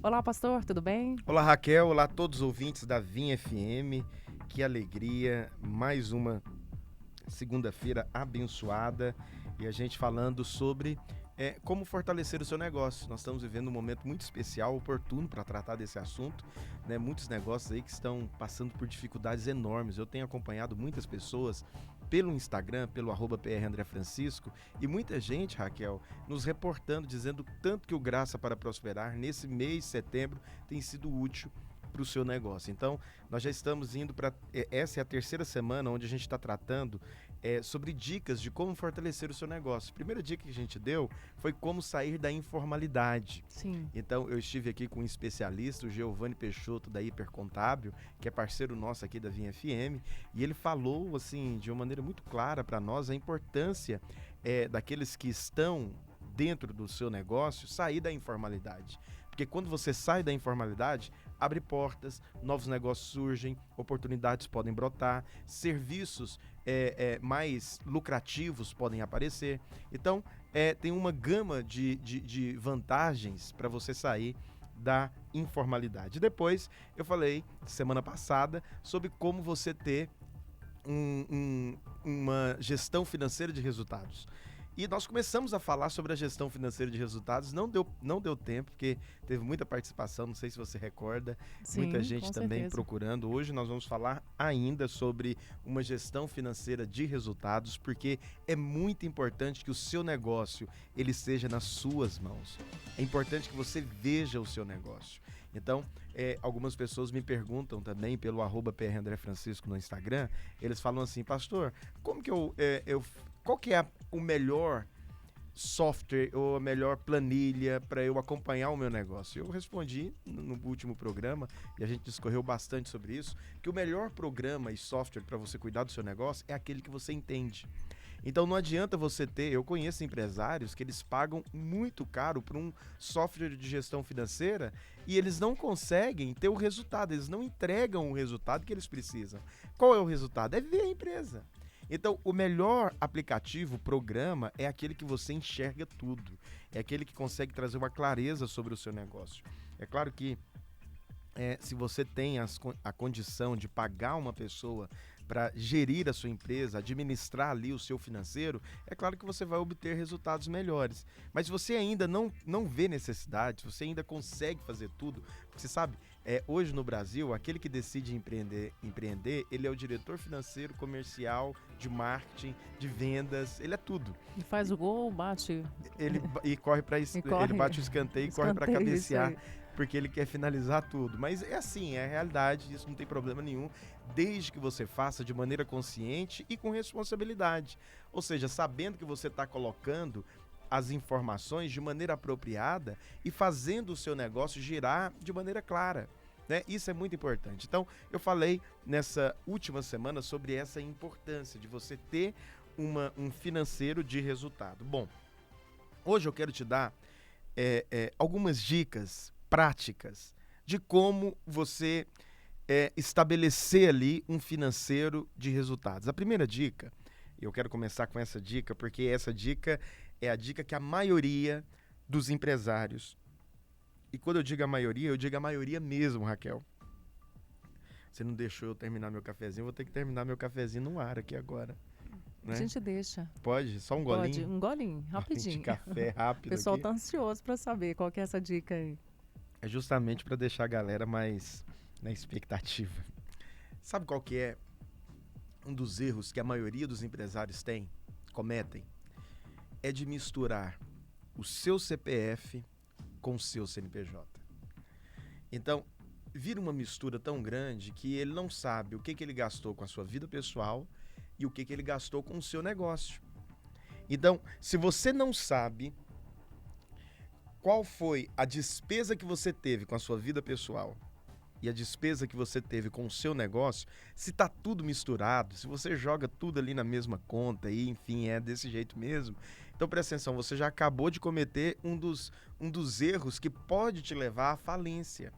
Olá, pastor, tudo bem? Olá, Raquel. Olá a todos os ouvintes da Vinha FM. Que alegria, mais uma segunda-feira abençoada e a gente falando sobre como fortalecer o seu negócio. Nós estamos vivendo um momento muito especial, oportuno para tratar desse assunto, né? Muitos negócios aí que estão passando por dificuldades enormes. Eu tenho acompanhado muitas pessoas pelo Instagram, pelo @PRAndréFrancisco, e muita gente, Raquel, nos reportando, dizendo tanto que o Graça para Prosperar, nesse mês de setembro, tem sido útil para o seu negócio. Então, nós já estamos indo para... Essa é a terceira semana onde a gente está tratando sobre dicas de como fortalecer o seu negócio. A primeira dica que a gente deu foi como sair da informalidade. Sim. Então, eu estive aqui com um especialista, o Giovanni Peixoto, da Hipercontábil, que é parceiro nosso aqui da Vinha FM, e ele falou, assim, de uma maneira muito clara para nós a importância daqueles que estão dentro do seu negócio sair da informalidade. Porque quando você sai da informalidade, abre portas, novos negócios surgem, oportunidades podem brotar, serviços mais lucrativos podem aparecer. Então, tem uma gama de vantagens para você sair da informalidade. Depois, eu falei, semana passada, sobre como você ter uma gestão financeira de resultados. E nós começamos a falar sobre a gestão financeira de resultados, não deu tempo, porque teve muita participação, não sei se você recorda, Sim, muita gente com também certeza. procurando. Hoje nós vamos falar ainda sobre uma gestão financeira de resultados, porque é muito importante que o seu negócio ele seja nas suas mãos. É importante que você veja o seu negócio. Então, algumas pessoas me perguntam também pelo @PRAndréFrancisco no Instagram, eles falam assim, pastor, como que qual que é o melhor software ou a melhor planilha para eu acompanhar o meu negócio? Eu respondi no último programa, e a gente discorreu bastante sobre isso, que o melhor programa e software para você cuidar do seu negócio é aquele que você entende. Então não adianta você ter, eu conheço empresários que eles pagam muito caro por um software de gestão financeira e eles não conseguem ter o resultado, eles não entregam o resultado que eles precisam. Qual é o resultado? É ver a empresa. Então, o melhor aplicativo, programa, é aquele que você enxerga tudo. É aquele que consegue trazer uma clareza sobre o seu negócio. É claro que se você tem a condição de pagar uma pessoa para gerir a sua empresa, administrar ali o seu financeiro, é claro que você vai obter resultados melhores. Mas se você ainda não vê necessidade, se você ainda consegue fazer tudo, porque você sabe, hoje no Brasil, aquele que decide empreender, ele é o diretor financeiro, comercial, de marketing, de vendas, ele é tudo. E faz o gol, bate. E corre para isso, E corre. ele bate o escanteio e corre para Escanteio, isso cabecear, aí. porque ele quer finalizar tudo. Mas é assim, é a realidade, isso não tem problema nenhum, desde que você faça de maneira consciente e com responsabilidade. Ou seja, sabendo que você está colocando as informações de maneira apropriada e fazendo o seu negócio girar de maneira clara. Né? Isso é muito importante. Então, eu falei nessa última semana sobre essa importância de você ter um financeiro de resultado. Bom, hoje eu quero te dar algumas dicas práticas de como você estabelecer ali um financeiro de resultados. A primeira dica, eu quero começar com essa dica, porque essa dica é a dica que a maioria dos empresários, e quando eu digo a maioria, eu digo a maioria mesmo, Raquel. Você não deixou eu terminar meu cafezinho, vou ter que terminar meu cafezinho no ar aqui agora. Né? A gente deixa. Pode? Só um Pode, golinho? um golinho, rapidinho. De café O rápido pessoal aqui. tá ansioso para saber qual que é essa dica aí. É justamente para deixar a galera mais na expectativa. Sabe qual que é um dos erros que a maioria dos empresários cometem? É de misturar o seu CPF com o seu CNPJ. Então, vira uma mistura tão grande que ele não sabe o que ele gastou com a sua vida pessoal e o que ele gastou com o seu negócio. Então, se você não sabe qual foi a despesa que você teve com a sua vida pessoal e a despesa que você teve com o seu negócio, se tá tudo misturado, se você joga tudo ali na mesma conta e enfim, é desse jeito mesmo, Então, presta atenção, você já acabou de cometer um dos erros que pode te levar à falência.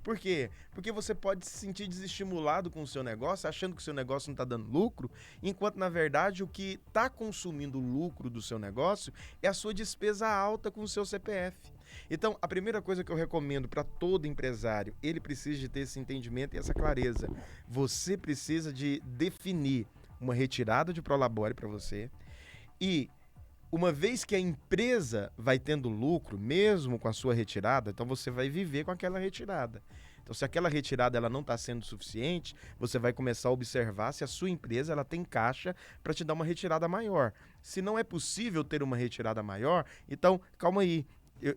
Por quê? Porque você pode se sentir desestimulado com o seu negócio, achando que o seu negócio não está dando lucro, enquanto, na verdade, o que está consumindo o lucro do seu negócio é a sua despesa alta com o seu CPF. Então, a primeira coisa que eu recomendo para todo empresário, ele precisa de ter esse entendimento e essa clareza. Você precisa de definir uma retirada de Prolabore para você e uma vez que a empresa vai tendo lucro, mesmo com a sua retirada, então você vai viver com aquela retirada. Então, se aquela retirada ela não está sendo suficiente, você vai começar a observar se a sua empresa ela tem caixa para te dar uma retirada maior. Se não é possível ter uma retirada maior, então, calma aí.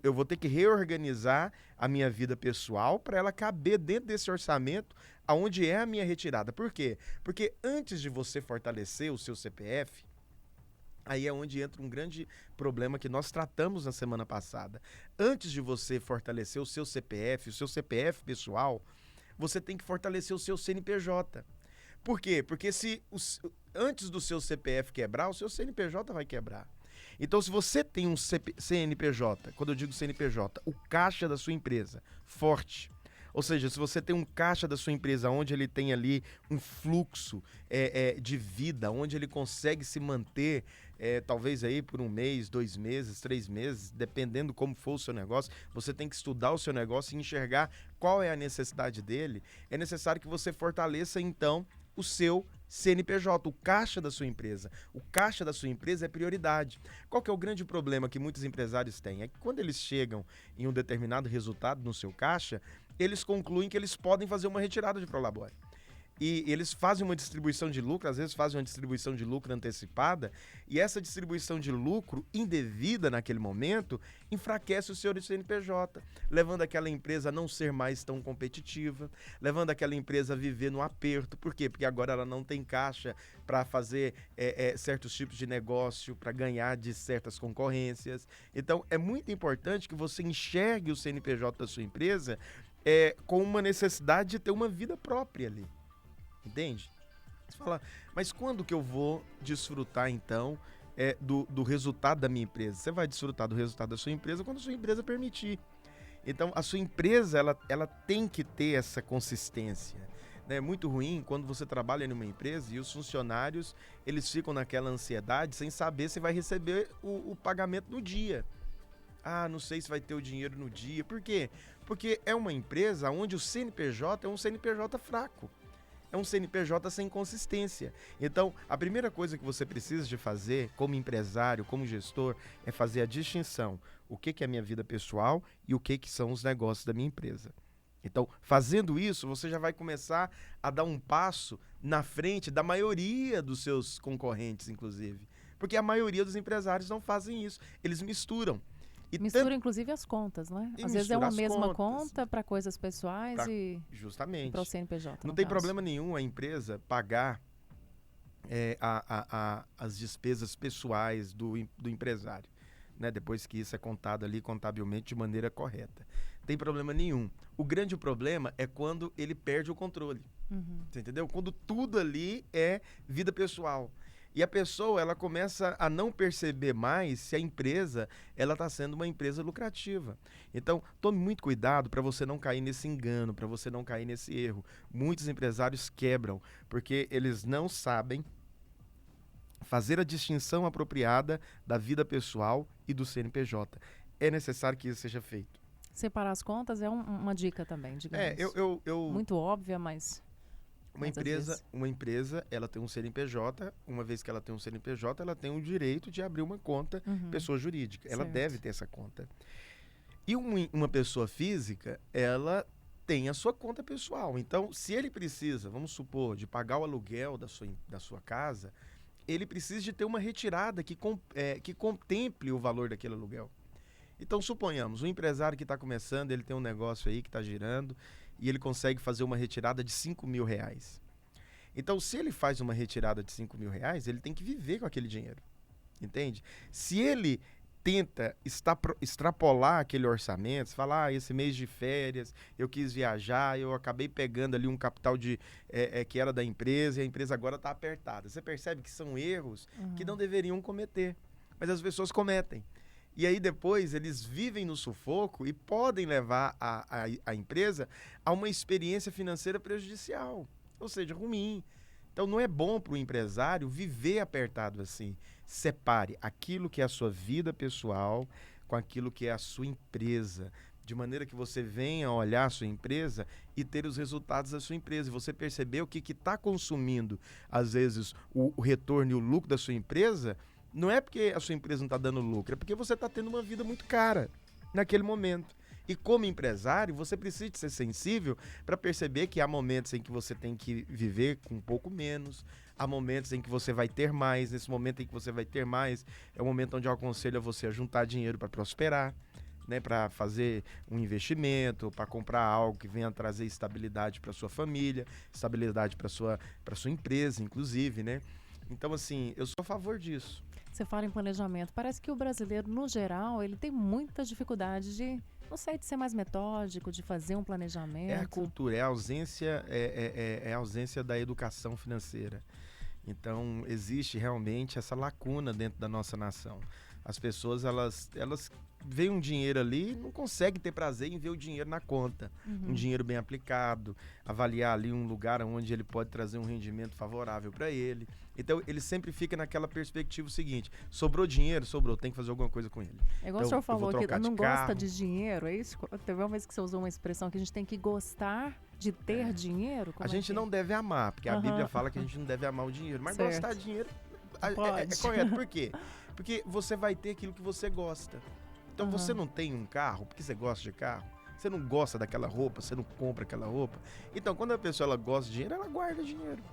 Eu vou ter que reorganizar a minha vida pessoal para ela caber dentro desse orçamento aonde é a minha retirada. Por quê? Porque antes de você fortalecer o seu CPF, aí é onde entra um grande problema que nós tratamos na semana passada. Antes de você fortalecer o seu CPF pessoal, você tem que fortalecer o seu CNPJ. Por quê? Porque antes do seu CPF quebrar, o seu CNPJ vai quebrar. Então, se você tem um CNPJ, quando eu digo CNPJ, o caixa da sua empresa, forte, ou seja, se você tem um caixa da sua empresa onde ele tem ali um fluxo de vida, onde ele consegue se manter talvez aí por 1 mês, 2 meses, 3 meses, dependendo como for o seu negócio, você tem que estudar o seu negócio e enxergar qual é a necessidade dele. É necessário que você fortaleça, então, o seu CNPJ, o caixa da sua empresa. O caixa da sua empresa é prioridade. Qual que é o grande problema que muitos empresários têm? É que quando eles chegam em um determinado resultado no seu caixa, eles concluem que eles podem fazer uma retirada de Prolabore. E eles fazem uma distribuição de lucro, às vezes fazem uma distribuição de lucro antecipada, e essa distribuição de lucro indevida naquele momento enfraquece o seu CNPJ, levando aquela empresa a não ser mais tão competitiva, levando aquela empresa a viver no aperto. Por quê? Porque agora ela não tem caixa para fazer certos tipos de negócio, para ganhar de certas concorrências. Então, é muito importante que você enxergue o CNPJ da sua empresa com uma necessidade de ter uma vida própria ali. Entende? Você fala, mas quando que eu vou desfrutar, então, do resultado da minha empresa? Você vai desfrutar do resultado da sua empresa quando a sua empresa permitir. Então, a sua empresa, ela tem que ter essa consistência. É muito ruim quando você trabalha em uma empresa e os funcionários, eles ficam naquela ansiedade sem saber se vai receber o pagamento no dia. Ah, não sei se vai ter o dinheiro no dia. Por quê? Porque é uma empresa onde o CNPJ é um CNPJ fraco. É um CNPJ sem consistência. Então, a primeira coisa que você precisa de fazer como empresário, como gestor, é fazer a distinção. O que é a minha vida pessoal e o que são os negócios da minha empresa. Então, fazendo isso, você já vai começar a dar um passo na frente da maioria dos seus concorrentes, inclusive. Porque a maioria dos empresários não fazem isso. Eles misturam. Mistura, inclusive, as contas, não é? E Às vezes é uma mesma contas. conta para coisas pessoais Justamente. para o CNPJ. Não tem problema nenhum a empresa pagar as despesas pessoais do empresário, né? Depois que isso é contado ali contabilmente de maneira correta. Tem problema nenhum. O grande problema é quando ele perde o controle. Uhum. Você entendeu? Quando tudo ali é vida pessoal. E a pessoa, ela começa a não perceber mais se a empresa, ela está sendo uma empresa lucrativa. Então, tome muito cuidado para você não cair nesse engano, para você não cair nesse erro. Muitos empresários quebram, porque eles não sabem fazer a distinção apropriada da vida pessoal e do CNPJ. É necessário que isso seja feito. Separar as contas é uma dica também, digamos. Muito óbvia, mas... Uma empresa, ela tem um CNPJ, uma vez que ela tem um CNPJ, ela tem o direito de abrir uma conta pessoa jurídica. Ela deve ter essa conta. E uma pessoa física, ela tem a sua conta pessoal. Então, se ele precisa, vamos supor, de pagar o aluguel da sua casa, ele precisa de ter uma retirada que contemple o valor daquele aluguel. Então, suponhamos, um empresário que está começando, ele tem um negócio aí que está girando, e ele consegue fazer uma retirada de R$5.000. Então, se ele faz uma retirada de R$5.000, ele tem que viver com aquele dinheiro, entende? Se ele tenta extrapolar aquele orçamento, falar, esse mês de férias, eu quis viajar, eu acabei pegando ali um capital que era da empresa, e a empresa agora está apertada. Você percebe que são erros que não deveriam cometer. mas as pessoas cometem. E aí depois eles vivem no sufoco e podem levar a empresa a uma experiência financeira prejudicial, ou seja, ruim. Então não é bom para o empresário viver apertado assim. Separe aquilo que é a sua vida pessoal com aquilo que é a sua empresa, de maneira que você venha olhar a sua empresa e ter os resultados da sua empresa. E você perceber o que está consumindo, às vezes, o retorno e o lucro da sua empresa. Não é porque a sua empresa não está dando lucro, é porque você está tendo uma vida muito cara naquele momento. E como empresário, você precisa ser sensível para perceber que há momentos em que você tem que viver com um pouco menos, há momentos em que você vai ter mais. Nesse momento em que você vai ter mais, é o momento onde eu aconselho a você a juntar dinheiro para prosperar, né, para fazer um investimento, para comprar algo que venha trazer estabilidade para sua família, estabilidade para sua empresa, inclusive, né? Então, assim, eu sou a favor disso. Você fala em planejamento. Parece que o brasileiro, no geral, ele tem muita dificuldade de, não sei, de ser mais metódico, de fazer um planejamento. É a cultura, é a ausência, é a ausência da educação financeira. Então, existe realmente essa lacuna dentro da nossa nação. As pessoas, elas veem um dinheiro ali e não conseguem ter prazer em ver o dinheiro na conta. Um dinheiro bem aplicado, avaliar ali um lugar onde ele pode trazer um rendimento favorável para ele. Então, ele sempre fica naquela perspectiva seguinte: sobrou dinheiro? Sobrou, tem que fazer alguma coisa com ele. É igual então, o senhor falou que não gosta carro. de dinheiro, é isso? Teve uma vez que você usou uma expressão que a gente tem que gostar de ter dinheiro? A gente não deve amar, porque a Bíblia fala que a gente não deve amar o dinheiro. Mas certo. Gostar de dinheiro é correto. Por quê? Porque você vai ter aquilo que você gosta. Então, você não tem um carro porque você gosta de carro. Você não gosta daquela roupa, você não compra aquela roupa. Então, quando a pessoa ela gosta de dinheiro, ela guarda dinheiro.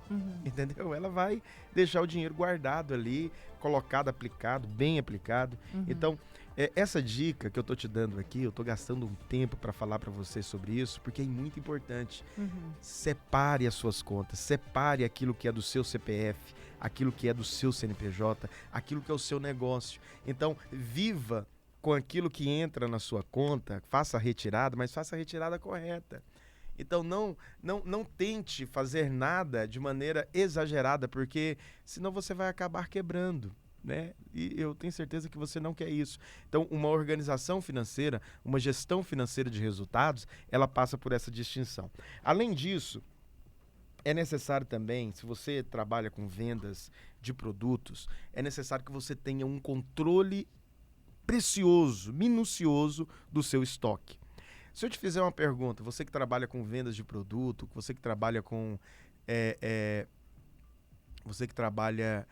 Entendeu? Ela vai deixar o dinheiro guardado ali, colocado, aplicado, bem aplicado. Então, essa dica que eu tô te dando aqui, eu tô gastando um tempo para falar para você sobre isso, porque é muito importante. Separe as suas contas, separe aquilo que é do seu CPF, aquilo que é do seu CNPJ, aquilo que é o seu negócio. Então, viva com aquilo que entra na sua conta, faça a retirada, mas faça a retirada correta. Então não tente fazer nada de maneira exagerada, porque senão você vai acabar quebrando, né? E eu tenho certeza que você não quer isso. Então, uma organização financeira, uma gestão financeira de resultados, ela passa por essa distinção. Além disso, é necessário também, se você trabalha com vendas de produtos, é necessário que você tenha um controle precioso, minucioso do seu estoque. Se eu te fizer uma pergunta, você que trabalha com vendas de produto, você que trabalha com você que trabalha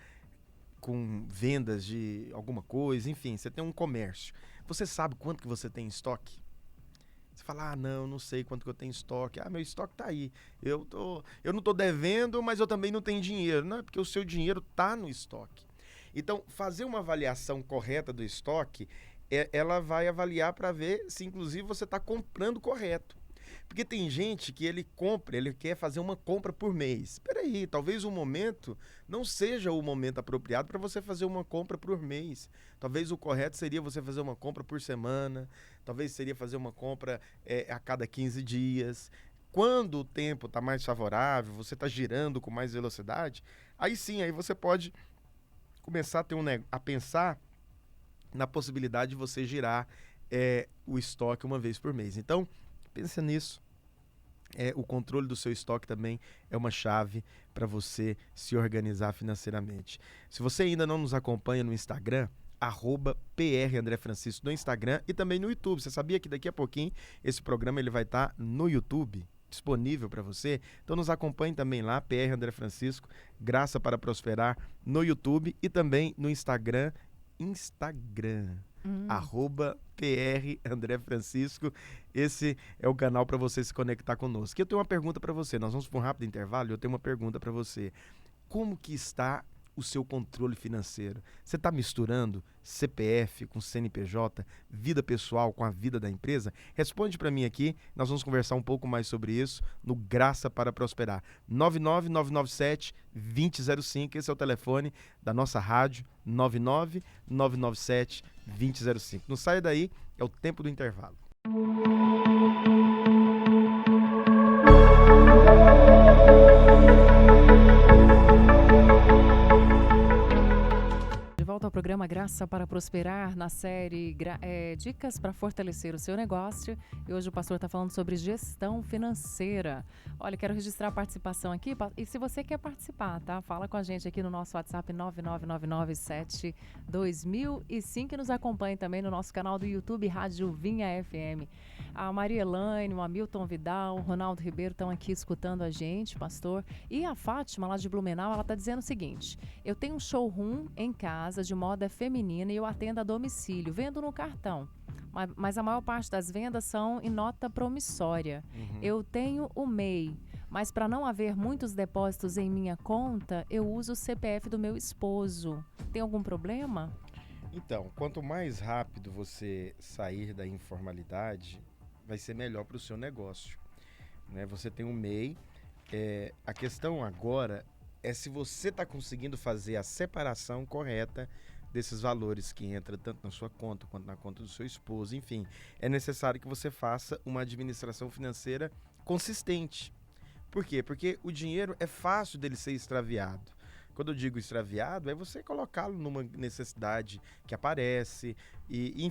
com vendas de alguma coisa, enfim, você tem um comércio. Você sabe quanto que você tem em estoque? Você fala, não sei quanto que eu tenho em estoque. Meu estoque tá aí. Eu não tô devendo, mas eu também não tenho dinheiro. Não, é porque o seu dinheiro tá no estoque. Então, fazer uma avaliação correta do estoque, ela vai avaliar para ver se, inclusive, você está comprando correto. Porque tem gente que ele quer fazer uma compra por mês. Espera aí, talvez o momento não seja o momento apropriado para você fazer uma compra por mês. Talvez o correto seria você fazer uma compra por semana, talvez seria fazer uma compra a cada 15 dias. Quando o tempo está mais favorável, você está girando com mais velocidade, aí sim, aí você pode começar a pensar na possibilidade de você girar o estoque uma vez por mês. Então, pensa nisso. O controle do seu estoque também é uma chave para você se organizar financeiramente. Se você ainda não nos acompanha no Instagram, @PRAndréFrancisco no Instagram e também no YouTube. Você sabia que daqui a pouquinho esse programa ele vai estar no YouTube? Disponível para você, então nos acompanhe também lá, PR André Francisco, Graça para Prosperar, no YouTube e também no Instagram, @PR André Francisco, esse é o canal para você se conectar conosco. Eu tenho uma pergunta para você, nós vamos para um rápido intervalo, eu tenho uma pergunta para você, como que está o seu controle financeiro? Você está misturando CPF com CNPJ, vida pessoal com a vida da empresa? Responde para mim aqui, nós vamos conversar um pouco mais sobre isso no Graça para Prosperar. 99997-2005, esse é o telefone da nossa rádio, 99997-2005. Não saia daí, é o tempo do intervalo. De volta ao programa Graça para Prosperar na série Dicas para Fortalecer o Seu Negócio. E hoje o pastor está falando sobre gestão financeira. Olha, quero registrar a participação aqui. E se você quer participar, tá? Fala com a gente aqui no nosso WhatsApp 999972005 e nos acompanhe também no nosso canal do YouTube Rádio Vinha FM. A Maria Elaine, o Hamilton Vidal, o Ronaldo Ribeiro estão aqui escutando a gente, pastor. E a Fátima, lá de Blumenau, ela está dizendo o seguinte: eu tenho um showroom em casa de moda feminina e eu atendo a domicílio, vendo no cartão. Mas a maior parte das vendas são em nota promissória. Eu tenho o MEI, mas para não haver muitos depósitos em minha conta, eu uso o CPF do meu esposo. Tem algum problema? Então, quanto mais rápido você sair da informalidade, vai ser melhor para o seu negócio, né? Você tem um MEI, a questão agora é se você está conseguindo fazer a separação correta desses valores que entra tanto na sua conta quanto na conta do seu esposo. Enfim, é necessário que você faça uma administração financeira consistente. Por quê? Porque o dinheiro é fácil dele ser extraviado. Quando eu digo extraviado, é você colocá-lo numa necessidade que aparece, e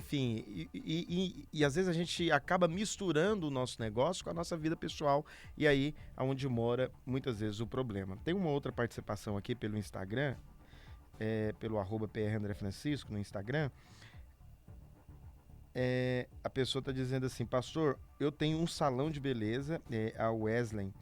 às vezes a gente acaba misturando o nosso negócio com a nossa vida pessoal, e aí é onde mora muitas vezes o problema. Tem uma outra participação aqui pelo Instagram, pelo @PRAndréFrancisco no Instagram. A pessoa está dizendo assim: pastor, eu tenho um salão de beleza, a Wesley,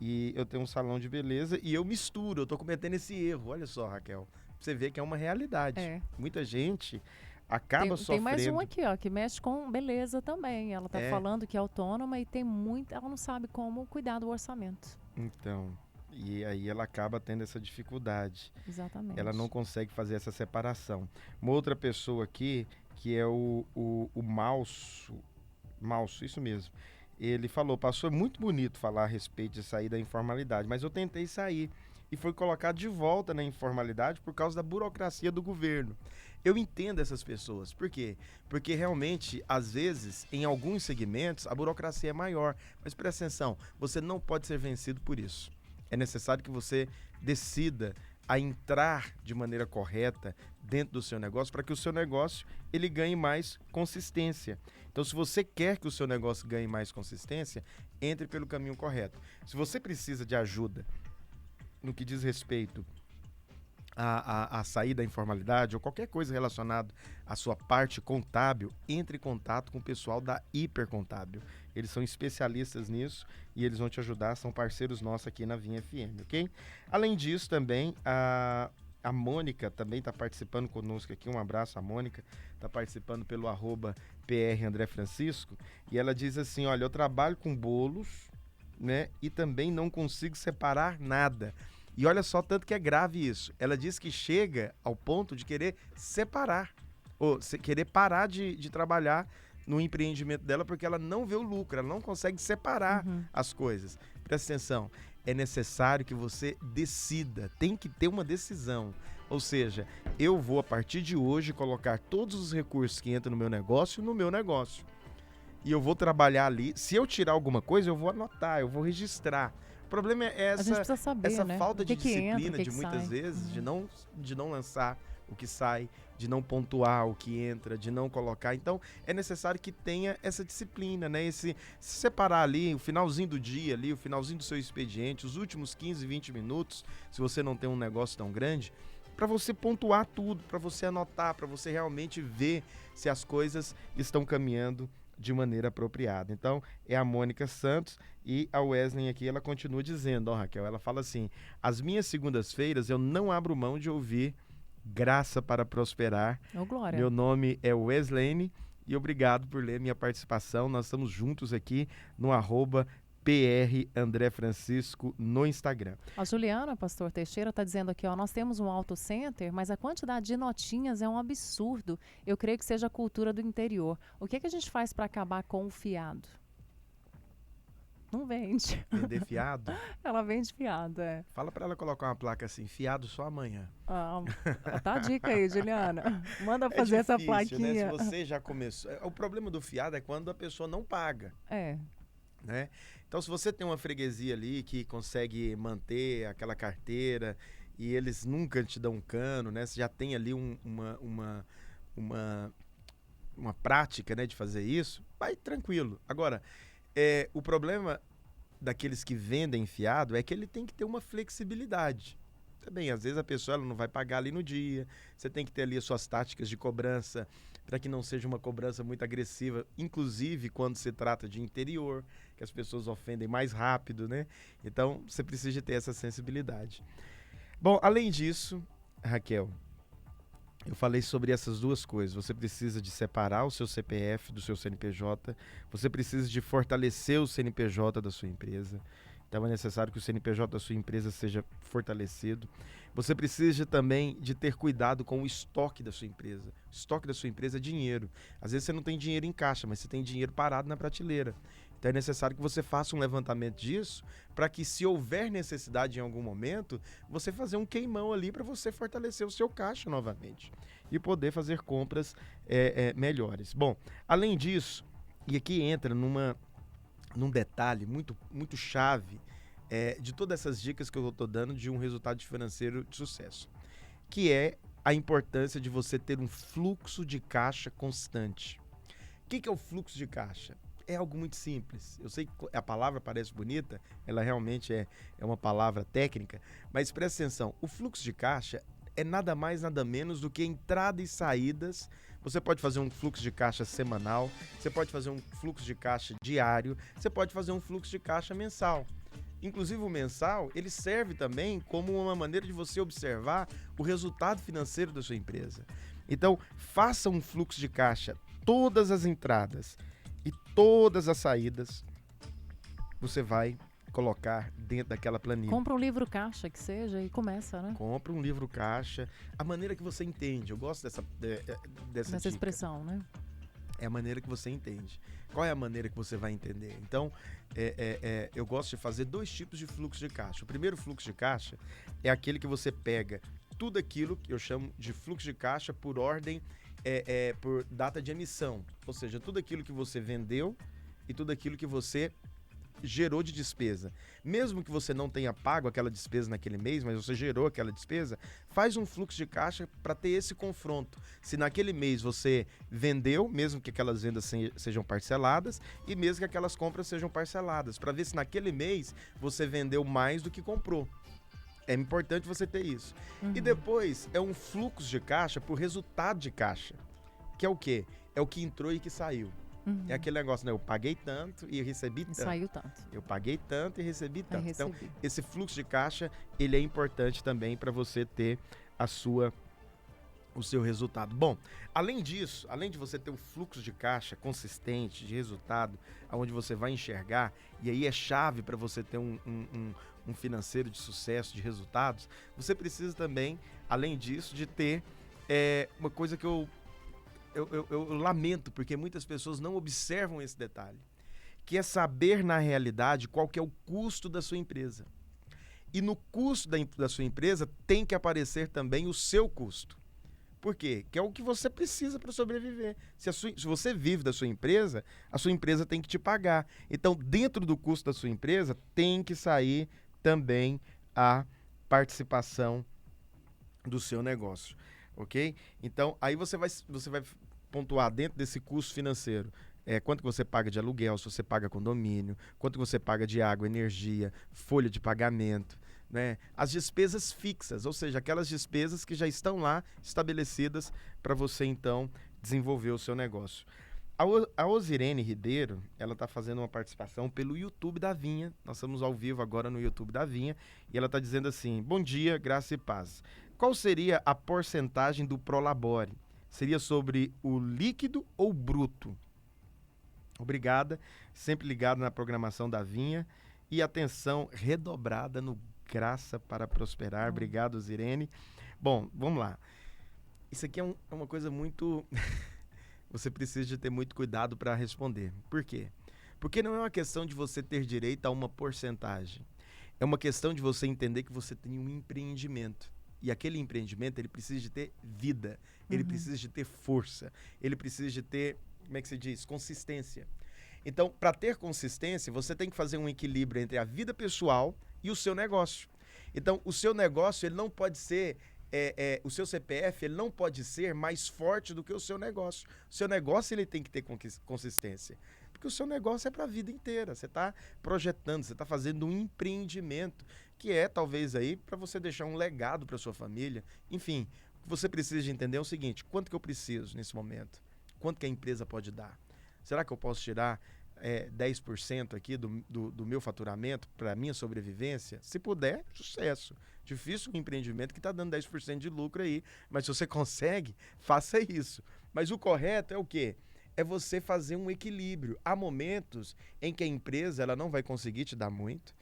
e eu tenho um salão de beleza e eu misturo, eu tô cometendo esse erro. Olha só, Raquel, pra você ver que é uma realidade. Muita gente acaba sofrendo. Tem mais um aqui, ó, que mexe com beleza também. Ela tá falando que é autônoma e ela não sabe como cuidar do orçamento. Então, e aí ela acaba tendo essa dificuldade. Exatamente. Ela não consegue fazer essa separação. Uma outra pessoa aqui, que é o Malso, isso mesmo. Ele falou: pastor, é muito bonito falar a respeito de sair da informalidade, mas eu tentei sair e foi colocado de volta na informalidade por causa da burocracia do governo. Eu entendo essas pessoas. Por quê? Porque realmente, às vezes, em alguns segmentos, a burocracia é maior. Mas presta atenção, você não pode ser vencido por isso. É necessário que você decida a entrar de maneira correta dentro do seu negócio para que o seu negócio ele ganhe mais consistência. Então, se você quer que o seu negócio ganhe mais consistência, entre pelo caminho correto. Se você precisa de ajuda no que diz respeito a sair da informalidade ou qualquer coisa relacionada à sua parte contábil, entre em contato com o pessoal da Hipercontábil. Eles são especialistas nisso e eles vão te ajudar, são parceiros nossos aqui na Vinha FM, ok? Além disso, também a Mônica também está participando conosco aqui. Um abraço, a Mônica está participando pelo @PRAndréFrancisco, e ela diz assim: olha, eu trabalho com bolos, né, e também não consigo separar nada. E olha só tanto que é grave isso. Ela diz que chega ao ponto de querer separar, ou querer parar de trabalhar no empreendimento dela, porque ela não vê o lucro, ela não consegue separar as coisas. Presta atenção, é necessário que você decida, tem que ter uma decisão. Ou seja, eu vou a partir de hoje colocar todos os recursos que entram no meu negócio, e eu vou trabalhar ali. Se eu tirar alguma coisa, eu vou anotar, eu vou registrar. O problema é essa falta de disciplina de muitas vezes, de não lançar o que sai, de não pontuar o que entra, de não colocar. Então, é necessário que tenha essa disciplina, né? Se separar ali, o finalzinho do dia ali, o finalzinho do seu expediente, os últimos 15, 20 minutos, se você não tem um negócio tão grande, para você pontuar tudo, para você anotar, para você realmente ver se as coisas estão caminhando de maneira apropriada. Então, é a Mônica Santos, e a Wesley aqui, ela continua dizendo, ó, Raquel, ela fala assim: as minhas segundas-feiras eu não abro mão de ouvir Graça para Prosperar. Glória. Meu nome é Wesley e obrigado por ler minha participação. Nós estamos juntos aqui no @PRAndréFrancisco no Instagram. A Juliana, pastor Teixeira, está dizendo aqui, ó, nós temos um auto center, mas a quantidade de notinhas é um absurdo. Eu creio que seja a cultura do interior. O que é que a gente faz para acabar com o fiado? Não vende. Vender fiado? Ela vende fiado, Fala para ela colocar uma placa assim: fiado só amanhã. Tá a dica aí, Juliana. Manda fazer essa plaquinha. Né? Se você já começou... O problema do fiado é quando a pessoa não paga. Né? Então, se você tem uma freguesia ali que consegue manter aquela carteira e eles nunca te dão um cano, né? Você já tem ali uma, uma prática, né, de fazer isso, vai tranquilo. Agora, o problema daqueles que vendem fiado é que ele tem que ter uma flexibilidade. Também, às vezes a pessoa ela não vai pagar ali no dia, você tem que ter ali as suas táticas de cobrança para que não seja uma cobrança muito agressiva, inclusive quando se trata de interior, que as pessoas ofendem mais rápido, né? Então, você precisa ter essa sensibilidade. Bom, além disso, Raquel, eu falei sobre essas duas coisas. Você precisa de separar o seu CPF do seu CNPJ. Você precisa de fortalecer o CNPJ da sua empresa. Então é necessário que o CNPJ da sua empresa seja fortalecido. Você precisa também de ter cuidado com o estoque da sua empresa. O estoque da sua empresa é dinheiro. Às vezes você não tem dinheiro em caixa, mas você tem dinheiro parado na prateleira. Então é necessário que você faça um levantamento disso para que, se houver necessidade em algum momento, você fazer um queimão ali para você fortalecer o seu caixa novamente e poder fazer compras melhores. Bom, além disso, e aqui entra num detalhe muito, muito chave de todas essas dicas que eu estou dando de um resultado financeiro de sucesso, que é a importância de você ter um fluxo de caixa constante. O que é o fluxo de caixa? É algo muito simples. Eu sei que a palavra parece bonita, ela realmente é uma palavra técnica, mas presta atenção, o fluxo de caixa é nada mais, nada menos do que entrada e saídas. Você pode fazer um fluxo de caixa semanal, você pode fazer um fluxo de caixa diário, você pode fazer um fluxo de caixa mensal. Inclusive o mensal, ele serve também como uma maneira de você observar o resultado financeiro da sua empresa. Então, faça um fluxo de caixa, todas as entradas e todas as saídas, você vai colocar dentro daquela planilha. Compra um livro caixa que seja e começa, né? Compra um livro caixa, a maneira que você entende. Eu gosto dessa dica. Expressão, né? É a maneira que você entende. Qual é a maneira que você vai entender? Então, eu gosto de fazer 2 tipos de fluxo de caixa. O primeiro fluxo de caixa é aquele que você pega tudo aquilo que eu chamo de fluxo de caixa por ordem, por data de emissão. Ou seja, tudo aquilo que você vendeu e tudo aquilo que você gerou de despesa. Mesmo que você não tenha pago aquela despesa naquele mês, mas você gerou aquela despesa, faz um fluxo de caixa para ter esse confronto. Se naquele mês você vendeu, mesmo que aquelas vendas sejam parceladas, e mesmo que aquelas compras sejam parceladas, para ver se naquele mês você vendeu mais do que comprou. É importante você ter isso. Uhum. E depois é um fluxo de caixa por resultado de caixa, que é o quê? É o que entrou e que saiu. Uhum. É aquele negócio, né? Eu paguei tanto e recebi tanto. Saiu tanto. Eu paguei tanto e recebi tanto. Então, esse fluxo de caixa, ele é importante também para você ter o seu resultado. Bom, além disso, além de você ter um fluxo de caixa consistente, de resultado, onde você vai enxergar, e aí é chave para você ter um financeiro de sucesso, de resultados, você precisa também, além disso, de ter uma coisa que eu lamento, porque muitas pessoas não observam esse detalhe, que é saber na realidade qual que é o custo da sua empresa. E no custo da sua empresa tem que aparecer também o seu custo. Por quê? Que é o que você precisa para sobreviver. Se você vive da sua empresa, a sua empresa tem que te pagar. Então, dentro do custo da sua empresa, tem que sair também a participação do seu negócio. Ok? Então, aí você vai pontuar dentro desse custo financeiro. Quanto que você paga de aluguel, se você paga condomínio, quanto que você paga de água, energia, folha de pagamento, né? As despesas fixas, ou seja, aquelas despesas que já estão lá estabelecidas para você, então, desenvolver o seu negócio. A Osirene Ribeiro, ela está fazendo uma participação pelo YouTube da Vinha. Nós estamos ao vivo agora no YouTube da Vinha. E ela está dizendo assim: bom dia, graça e paz. Qual seria a porcentagem do Prolabore? Seria sobre o líquido ou bruto? Obrigada, sempre ligado na programação da Vinha. E atenção redobrada no Graça para Prosperar. Obrigado, Zirene. Bom, vamos lá. Isso aqui é uma coisa muito... Você precisa de ter muito cuidado para responder. Por quê? Porque não é uma questão de você ter direito a uma porcentagem. É uma questão de você entender que você tem um empreendimento. E aquele empreendimento, ele precisa de ter vida. Ele precisa de ter força. Ele precisa de ter, como é que se diz? Consistência. Então, para ter consistência, você tem que fazer um equilíbrio entre a vida pessoal e o seu negócio. Então, o seu negócio, ele não pode ser, o seu CPF, ele não pode ser mais forte do que o seu negócio. O seu negócio, ele tem que ter consistência. Porque o seu negócio é para a vida inteira. Você está projetando, você está fazendo um empreendimento, que é, talvez, aí para você deixar um legado para sua família. Enfim, o que você precisa de entender é o seguinte: quanto que eu preciso nesse momento? Quanto que a empresa pode dar? Será que eu posso tirar 10% aqui do meu faturamento para a minha sobrevivência? Se puder, sucesso. Difícil um empreendimento que está dando 10% de lucro aí, mas se você consegue, faça isso. Mas o correto é o quê? É você fazer um equilíbrio. Há momentos em que a empresa ela não vai conseguir te dar muito,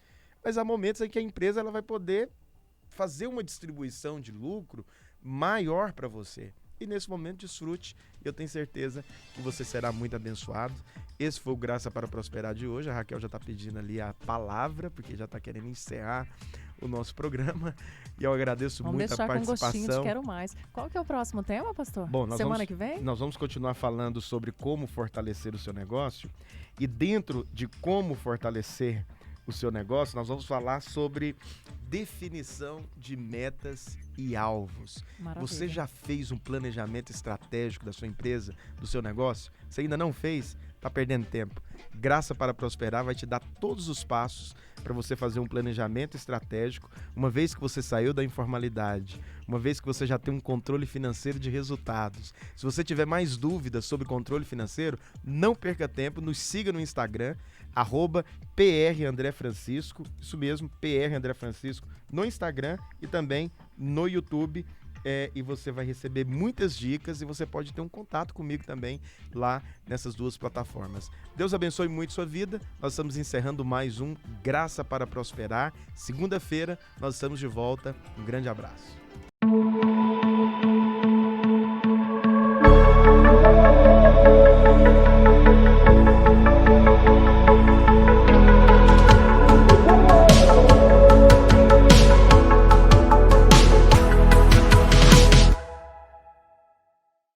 mas há momentos em que a empresa ela vai poder fazer uma distribuição de lucro maior para você. E nesse momento, desfrute. Eu tenho certeza que você será muito abençoado. Esse foi o Graça para Prosperar de hoje. A Raquel já está pedindo ali a palavra, porque já está querendo encerrar o nosso programa. E eu agradeço muito a participação. Vamos deixar com gostinho de quero mais. Qual que é o próximo tema, pastor? Bom, Semana que vem? Nós vamos continuar falando sobre como fortalecer o seu negócio. E dentro de como fortalecer o seu negócio, nós vamos falar sobre definição de metas e alvos. Maravilha. Você já fez um planejamento estratégico da sua empresa, do seu negócio? Se ainda não fez, está perdendo tempo. Graça para Prosperar vai te dar todos os passos para você fazer um planejamento estratégico, uma vez que você saiu da informalidade, uma vez que você já tem um controle financeiro de resultados. Se você tiver mais dúvidas sobre controle financeiro, não perca tempo, nos siga no Instagram, @PRAndréFrancisco, isso mesmo, PRAndréFrancisco, no Instagram e também no YouTube. E você vai receber muitas dicas e você pode ter um contato comigo também lá nessas duas plataformas. Deus abençoe muito sua vida. Nós estamos encerrando mais um Graça para Prosperar. Segunda-feira nós estamos de volta. Um grande abraço.